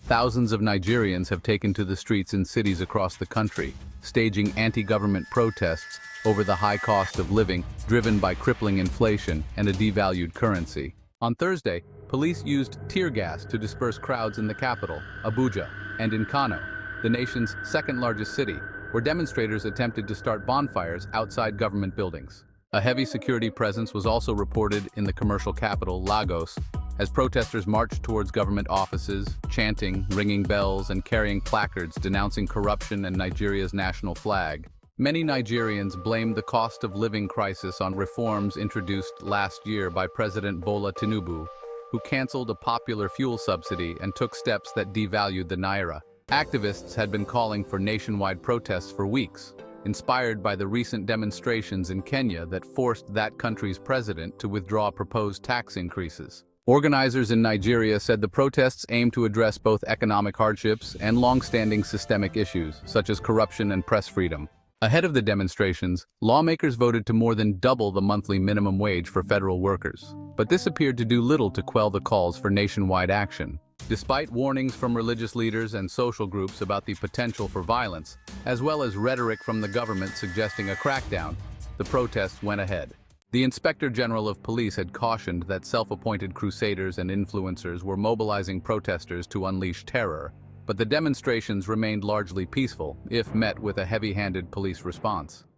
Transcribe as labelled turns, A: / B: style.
A: thousands of Nigerians have taken to the streets in cities across the country, staging anti-government protests over the high cost of living driven by crippling inflation and a devalued currency. On Thursday, police used tear gas to disperse crowds in the capital, Abuja, and in Kano, the nation's second-largest city, where demonstrators attempted to start bonfires outside government buildings. A heavy security presence was also reported in the commercial capital, Lagos, as protesters marched towards government offices, chanting, ringing bells, and carrying placards denouncing corruption and Nigeria's national flag. Many Nigerians blamed the cost of living crisis on reforms introduced last year by President Bola Tinubu, who canceled a popular fuel subsidy and took steps that devalued the naira. Activists had been calling for nationwide protests for weeks, inspired by the recent demonstrations in Kenya that forced that country's president to withdraw proposed tax increases. Organizers in Nigeria said the protests aim to address both economic hardships and long-standing systemic issues, such as corruption and press freedom. Ahead of the demonstrations, lawmakers voted to more than double the monthly minimum wage for federal workers. But this appeared to do little to quell the calls for nationwide action. Despite warnings from religious leaders and social groups about the potential for violence, as well as rhetoric from the government suggesting a crackdown, the protests went ahead. The Inspector General of Police had cautioned that self-appointed crusaders and influencers were mobilizing protesters to unleash terror, but the demonstrations remained largely peaceful, if met with a heavy-handed police response.